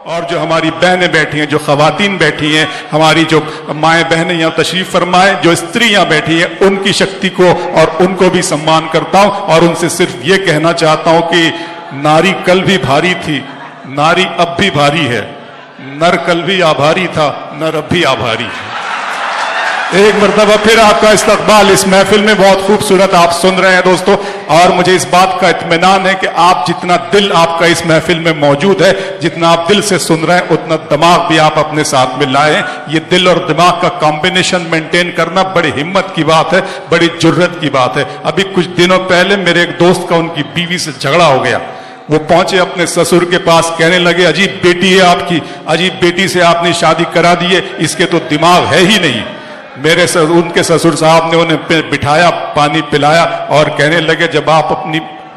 और जो हमारी बहनें बैठी हैं, जो खवातीन बैठी हैं, हमारी जो माएँ बहनें यहाँ तशरीफ फरमाए, जो स्त्री यहाँ बैठी हैं, उनकी शक्ति को और उनको भी सम्मान करता हूँ और उनसे सिर्फ ये कहना चाहता हूँ कि नारी कल भी भारी थी, नारी अब भी भारी है, नर कल भी आभारी था, नर अब भी आभारी है। एक मरतबा फिर आपका इस्तकबाल इस महफिल में बहुत खूबसूरत आप सुन रहे हैं दोस्तों, और मुझे इस बात का इत्मीनान है कि आप जितना दिल आपका इस महफिल में मौजूद है, जितना आप दिल से सुन रहे हैं, उतना दिमाग भी आप अपने साथ में लाएं। ये दिल और दिमाग का कॉम्बिनेशन मेंटेन करना बड़ी हिम्मत की बात है, बड़ी जुर्रत की बात है। अभी कुछ दिनों पहले मेरे एक दोस्त का उनकी बीवी से झगड़ा हो गया। वो पहुंचे अपने ससुर के पास, कहने लगे अजीब बेटी है आपकी, अजीब बेटी से आपने शादी करा दी है, इसके तो दिमाग है ही नहीं। उनके ससुर साहब ने उन्हें बिठाया, पानी पिलाया और कहने लगे जब आप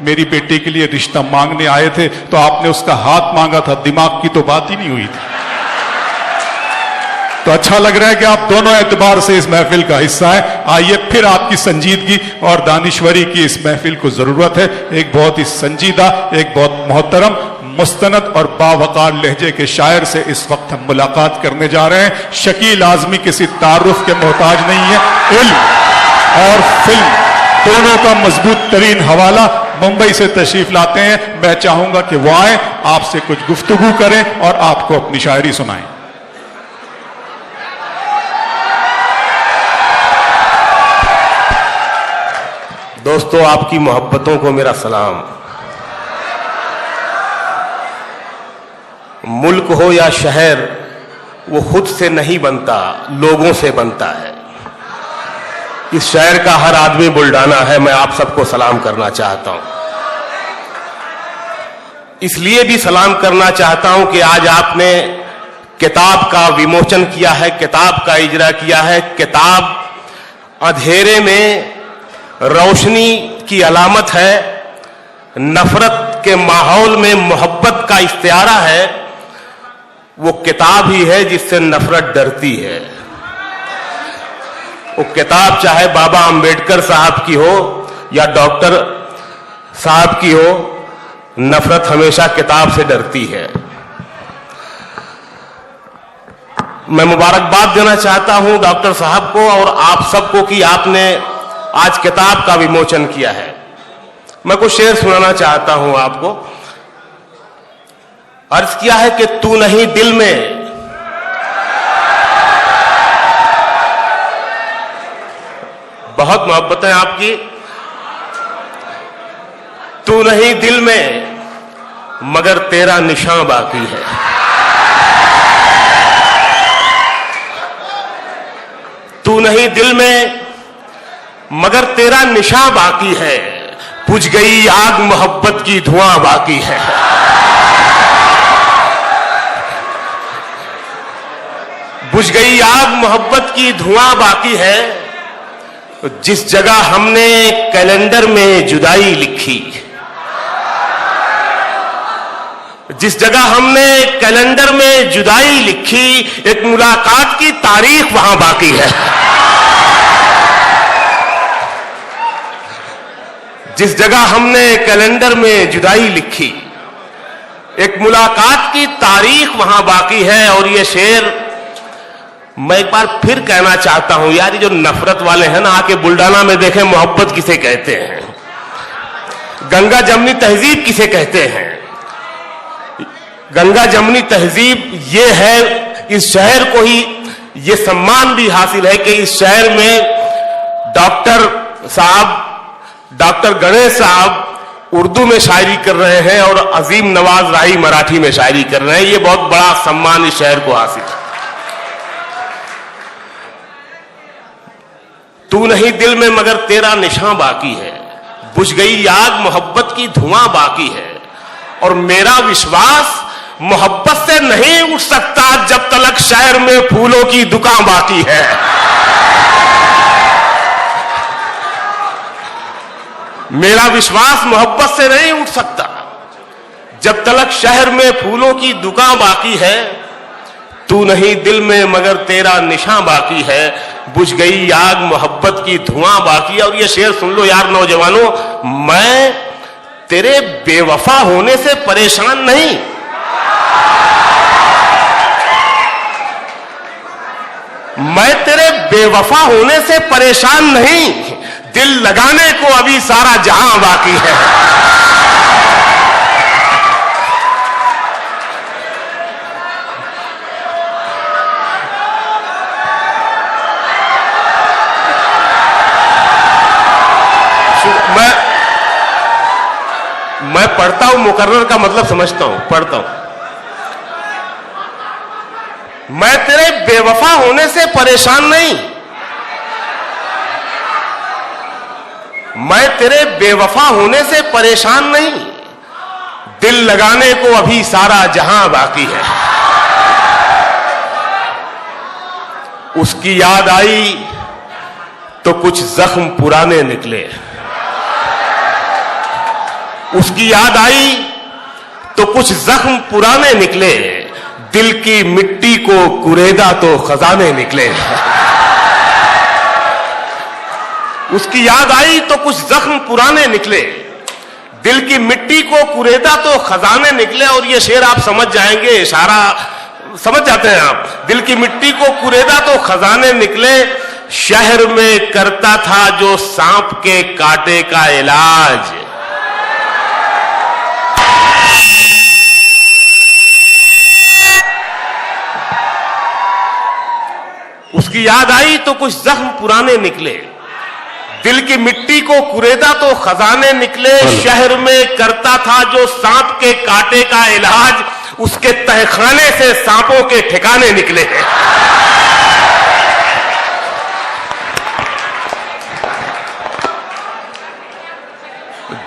मेरी बेटी के लिए रिश्ता मांगने आए थे तो आपने उसका हाथ मांगा था, दिमाग की तो बात ही नहीं हुई थी। तो अच्छा लग रहा है कि आप दोनों एतबार से इस महफिल का हिस्सा है। आइए फिर आपकी संजीदगी और दानिश्वरी की इस महफिल को जरूरत है। एक बहुत ही संजीदा, एक बहुत मोहतरम, मुस्तनद और बावकार लहजे के शायर से इस वक्त हम मुलाकात करने जा रहे हैं। शकील आजमी किसी तारुफ के मोहताज नहीं है। इल्म और फिल्म दोनों का मजबूत तरीन हवाला मुंबई से तशरीफ लाते हैं। मैं चाहूंगा कि वो आए, आपसे कुछ गुफ्तगू करें और आपको अपनी शायरी सुनाएं। दोस्तों, आपकी मोहब्बतों को मेरा सलाम। मुल्क हो या शहर, वो खुद से नहीं बनता, लोगों से बनता है। इस शहर का हर आदमी बुल्डाना है। मैं आप सबको सलाम करना चाहता हूं। इसलिए भी सलाम करना चाहता हूं कि आज आपने किताब का विमोचन किया है, किताब का इजरा किया है। किताब अंधेरे में रोशनी की अलामत है, नफरत के माहौल में मोहब्बत का इस्तियारा है। वो किताब ही है जिससे नफरत डरती है। वो किताब चाहे बाबा अंबेडकर साहब की हो या डॉक्टर साहब की हो, नफरत हमेशा किताब से डरती है। मैं मुबारकबाद देना चाहता हूं डॉक्टर साहब को और आप सबको कि आपने आज किताब का विमोचन किया है। मैं कुछ शेर सुनाना चाहता हूं आपको। अर्ज किया है कि तू नहीं दिल में, बहुत मोहब्बत है आपकी। तू नहीं दिल में मगर तेरा निशान बाकी है। तू नहीं दिल में मगर तेरा निशान बाकी है। बुझ गई आग मोहब्बत की धुआं बाकी है। बुझ गई आग मोहब्बत की धुआं बाकी है। जिस जगह हमने कैलेंडर में जुदाई लिखी, जिस जगह हमने कैलेंडर में जुदाई लिखी, एक मुलाकात की तारीख वहां बाकी है। जिस जगह हमने कैलेंडर में जुदाई लिखी, एक मुलाकात की तारीख वहां बाकी है। और ये शेर मैं एक बार फिर कहना चाहता हूं, यार ये जो नफरत वाले हैं ना, आके बुल्डाना में देखें मोहब्बत किसे कहते हैं, गंगा जमनी तहजीब किसे कहते हैं। गंगा जमनी तहजीब ये है, इस शहर को ही ये सम्मान भी हासिल है कि इस शहर में डॉक्टर गणेश साहब उर्दू में शायरी कर रहे हैं और अजीम नवाज राही मराठी में शायरी कर रहे हैं। ये बहुत बड़ा सम्मान इस शहर को हासिल है। तू नहीं दिल में मगर तेरा निशान बाकी है। बुझ गई आग मोहब्बत की धुआं बाकी है। और मेरा विश्वास मोहब्बत से नहीं उठ सकता जब तक शहर में फूलों की दुकान बाकी है। मेरा विश्वास मोहब्बत से नहीं उठ सकता जब तक शहर में फूलों की दुकान बाकी है। तू नहीं दिल में मगर तेरा निशान बाकी है। बुझ गई आग मोहब्बत की धुआं बाकी है। और ये शेर सुन लो यार नौजवानों, मैं तेरे बेवफा होने से परेशान नहीं, बेवफा होने से परेशान नहीं, दिल लगाने को अभी सारा जहां बाकी है। मैं पढ़ता हूं, मुकर्रर का मतलब समझता हूं, पढ़ता हूं। मैं तेरे बेवफा होने से परेशान नहीं, मैं तेरे बेवफा होने से परेशान नहीं, दिल लगाने को अभी सारा जहां बाकी है। उसकी याद आई तो कुछ जख्म पुराने निकले, उसकी याद आई तो कुछ जख्म पुराने निकले, दिल की मिट्टी को कुरेदा तो खजाने निकले। उसकी याद आई तो कुछ जख्म पुराने निकले, दिल की मिट्टी को कुरेदा तो खजाने निकले। और ये शेर आप समझ जाएंगे, इशारा समझ जाते हैं आप। दिल की मिट्टी को कुरेदा तो खजाने निकले, शहर में करता था जो सांप के कांटे का इलाज। उसकी याद आई तो कुछ जख्म पुराने निकले, दिल की मिट्टी को कुरेदा तो खजाने निकले, शहर में करता था जो सांप के कांटे का इलाज, उसके तहखाने से सांपों के ठिकाने निकले हैं।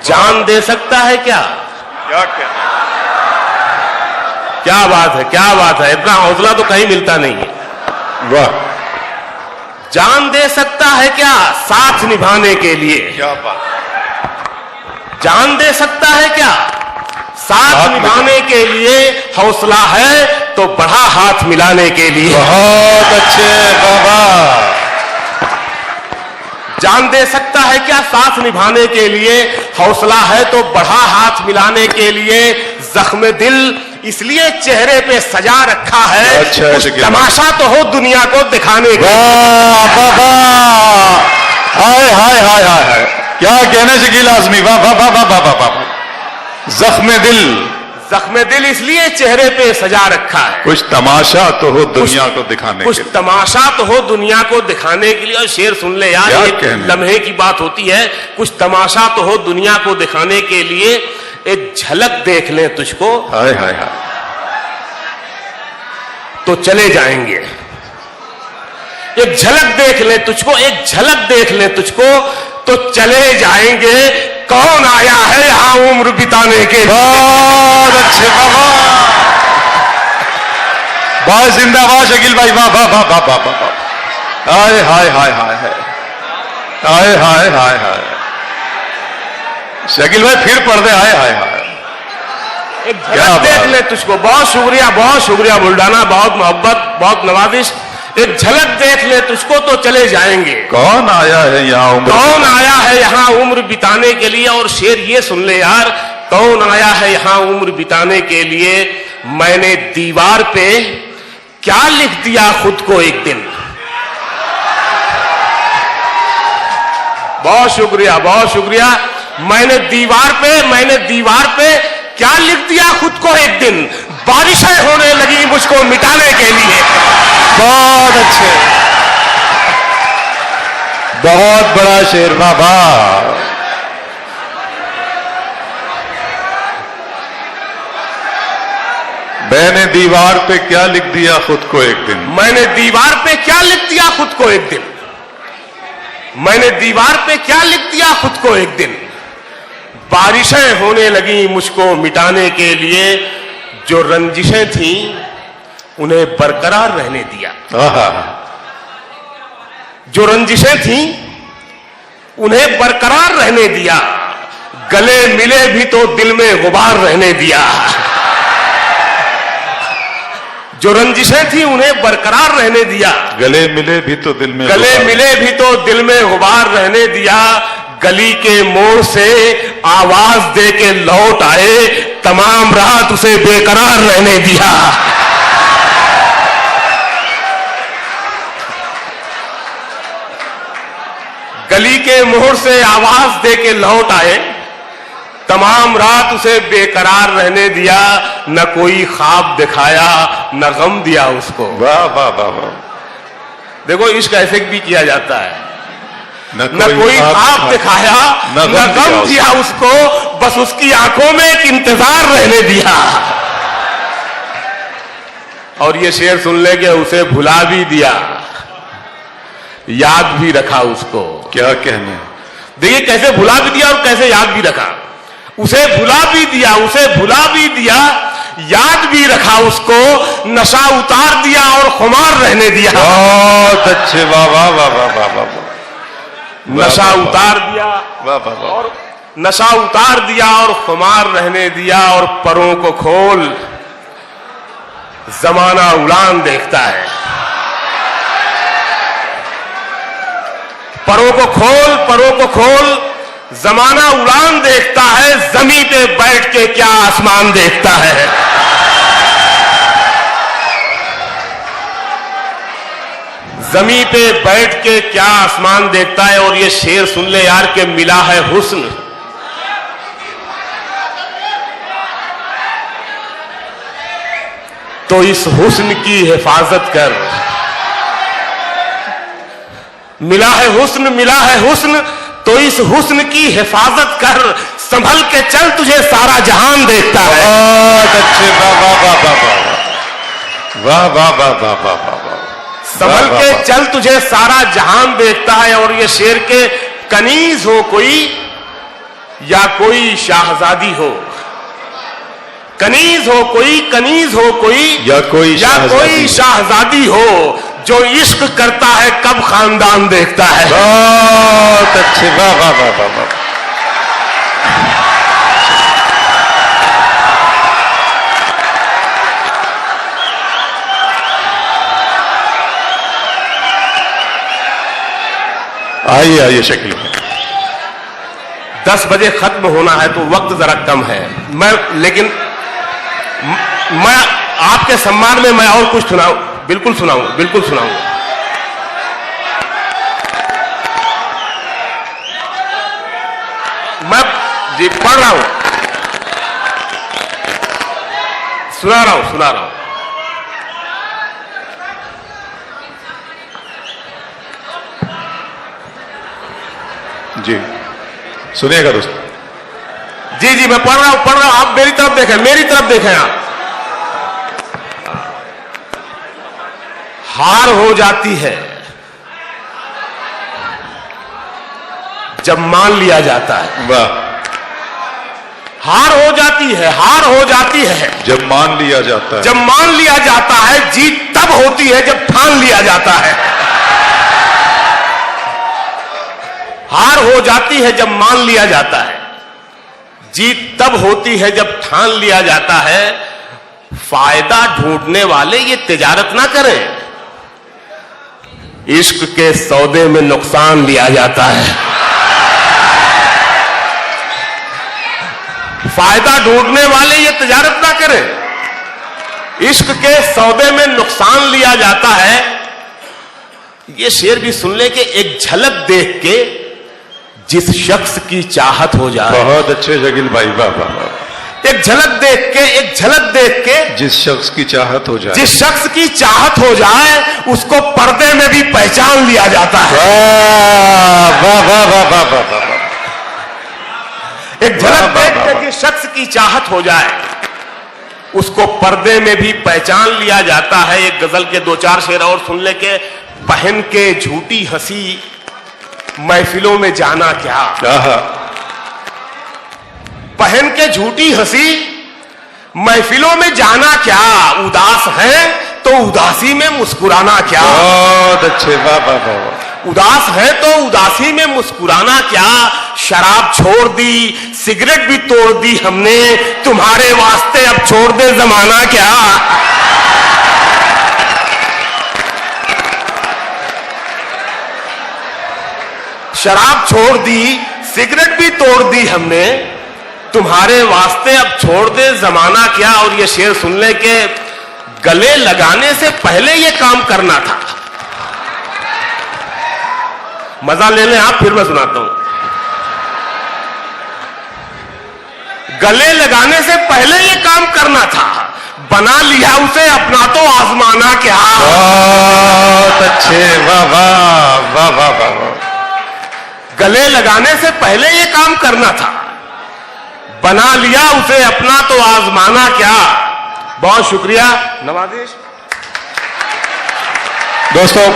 जान दे सकता है क्या? क्या बात है, क्या बात है, इतना हौसला तो कहीं मिलता नहीं है। वाह। जान दे सकता है क्या साथ निभाने के लिए? क्या बात। जान दे सकता है क्या साथ निभाने के लिए? हौसला है तो बढ़ा हाथ मिलाने के लिए। बहुत अच्छे बाबा। जान दे सकता है क्या साथ निभाने के लिए? हौसला है तो बढ़ा हाथ मिलाने के लिए। जख्म दिल इसलिए चेहरे पे सजा रखा है, अच्छा, कुछ तमाशा तो हो दुनिया को दिखाने का। हाय हाय हाय हाय हाय, क्या कहने से गिल आजमी। वाह वाह वाह वाह वाह वाह। जख्म दिल, जख्म दिल इसलिए चेहरे पे सजा रखा है, कुछ तमाशा तो हो दुनिया को दिखाने कुछ के लिए। तमाशा तो हो दुनिया को दिखाने के लिए। और शेर सुन ले यार, एक लम्हे की बात होती है। कुछ तमाशा तो हो दुनिया को दिखाने के लिए, एक झलक देख ले तुझको हाय हाय हाय तो चले जाएंगे। एक झलक देख ले तुझको, एक झलक देख ले तुझको तो चले जाएंगे। कौन आया है यहां उम्र बिताने के? बहुत अच्छे बाबा। बहुत जिंदाबाद शकील भाई। वाह वाह वाह वाह वाह वाह। हाय हाय हाय हाय हाय हाय हाय हाय हाय। शकील भाई फिर पढ़ दे। हाय हाय हाय। एक झलक देख ले तुझको। बहुत शुक्रिया बुल्डाना, बहुत मोहब्बत, बहुत नवाजिश। एक झलक देख ले तुझको तो चले जाएंगे। कौन आया है यहाँ उम्र, कौन आया है यहाँ उम्र बिताने के लिए? और शेर ये सुन ले यार, कौन आया है यहाँ उम्र बिताने के लिए? मैंने दीवार पे क्या लिख दिया खुद को एक दिन। बहुत शुक्रिया। मैंने दीवार पे क्या लिख दिया खुद को एक दिन, बारिशें होने लगी मुझको मिटाने के लिए। बहुत अच्छे, बहुत बड़ा शेर बाबा। मैंने दीवार पे क्या लिख दिया खुद को एक दिन। मैंने दीवार पे क्या लिख दिया खुद को एक दिन। मैंने दीवार पे क्या लिख दिया खुद को एक दिन, बारिशें होने लगी मुझको मिटाने के लिए। जो रंजिशें थीं उन्हें बरकरार रहने दिया। जो रंजिशें थीं उन्हें बरकरार रहने दिया। गले मिले भी तो दिल में गुबार रहने दिया। जो रंजिशें थी उन्हें बरकरार रहने दिया। गले मिले भी तो दिल में गुबार रहने दिया। गली के मोड़ से आवाज दे के लौट आए, तमाम रात उसे बेकरार रहने दिया। गली के मोड़ से आवाज दे के लौट आए, तमाम रात उसे बेकरार रहने दिया, न कोई ख्वाब दिखाया न गम दिया उसको। वाह वाह वाह वाह। देखो इश्क ऐसे भी किया जाता है, न कोई ख्वाब दिखाया न गम दिया उसको, बस उसकी आंखों में एक इंतजार रहने दिया। और ये शेर सुन ले कि उसे भुला भी दिया, याद भी रखा उसको। क्या कहने, देखिए कैसे भुला भी दिया और कैसे याद भी रखा। उसे भुला भी दिया, उसे भुला भी दिया, याद भी रखा उसको, नशा उतार दिया और खुमार रहने दिया। बहुत अच्छे, वाह वाह वाह वाह वाह वाह। नशा उतार दिया, वाह वाह वाह। और नशा उतार दिया और खुमार रहने दिया, और परों को खोल जमाना उड़ान देखता है। परों को खोल, परों को खोल, जमाना उड़ान देखता है, जमीन पे बैठ के क्या आसमान देखता है। जमीन पे बैठ के क्या आसमान देखता है। और ये शेर सुन ले यार के मिला है हुस्न, तो इस हुस्न की हिफाजत कर। मिला है हुस्न, मिला है हुस्न, तो इस हुस्न की हिफाजत कर, संभल के चल तुझे सारा जहान देखता है। बहुत अच्छे, वाह वाह वाह वाह वाह वाह वाह वाह वाह वाह वाह। संभल के चल तुझे सारा जहान देखता है। और ये शेर के कनीज हो कोई या कोई शाहजादी हो, कनीज हो कोई, कनीज हो कोई या कोई शाहजादी हो, जो इश्क करता है कब खानदान देखता है। बहुत अच्छे, वाह वाह वाह वाह वाह। आइए आइए शकील। 10 बजे खत्म होना है तो वक्त जरा कम है, लेकिन मैं आपके सम्मान में मैं और कुछ सुनाऊं, बिल्कुल सुनाऊं, बिल्कुल सुनाऊं। मैं जी पढ़ रहा हूं, सुना रहा हूं, सुना रहा हूं। जी सुनिएगा दोस्त। जी जी मैं पढ़ रहा हूं, पढ़ रहा हूं, आप मेरी तरफ देखें, मेरी तरफ देखें। आप हार हो जाती है जब मान लिया जाता है। वाह। हार हो जाती है, हार हो जाती है जब मान लिया जाता है। जब मान लिया जाता है। जीत तब होती है जब ठान लिया जाता है। हार हो जाती है जब मान लिया जाता है, जीत तब होती है जब ठान लिया जाता है। फायदा ढूंढने वाले ये तिजारत ना करें, इश्क के सौदे में नुकसान लिया जाता है। फायदा ढूंढने वाले ये तिजारत ना करें, इश्क के सौदे में नुकसान लिया जाता है। ये शेर भी सुन ले कि एक झलक देख के जिस शख्स की चाहत हो जाए। बहुत अच्छे शकील भाई, वाह वाह वाह। एक झलक देख के, एक झलक देख के जिस शख्स की चाहत हो जाए, जिस शख्स की चाहत हो जाए, उसको पर्दे में भी पहचान लिया जाता है। वाह वाह वाह वाह वाह वाह। एक झलक देख के जिस शख्स की चाहत हो जाए, उसको पर्दे में भी पहचान लिया जाता है। एक गजल के 2-4 शेर और सुन ले के, पहन के झूठी हंसी महफिलों में जाना क्या। पहन के झूठी हंसी महफिलों में जाना क्या, उदास है तो उदासी में मुस्कुराना क्या। बहुत अच्छे, वाह वाह वाह। उदास है तो उदासी में मुस्कुराना क्या। शराब छोड़ दी, सिगरेट भी तोड़ दी हमने, तुम्हारे वास्ते अब छोड़ दे जमाना क्या। शराब छोड़ दी, सिगरेट भी तोड़ दी हमने, तुम्हारे वास्ते अब छोड़ दे जमाना क्या। और ये शेर सुन ले के गले लगाने से पहले ये काम करना था। मजा ले लें आप, फिर मैं सुनाता हूं। गले लगाने से पहले ये काम करना था, बना लिया उसे अपना तो आजमाना क्या। बहुत अच्छे, वाह वाह वाह वाह वाह। गले लगाने से पहले ये काम करना था, बना लिया उसे अपना तो आजमाना क्या। बहुत शुक्रिया, नवाजिश। दोस्तों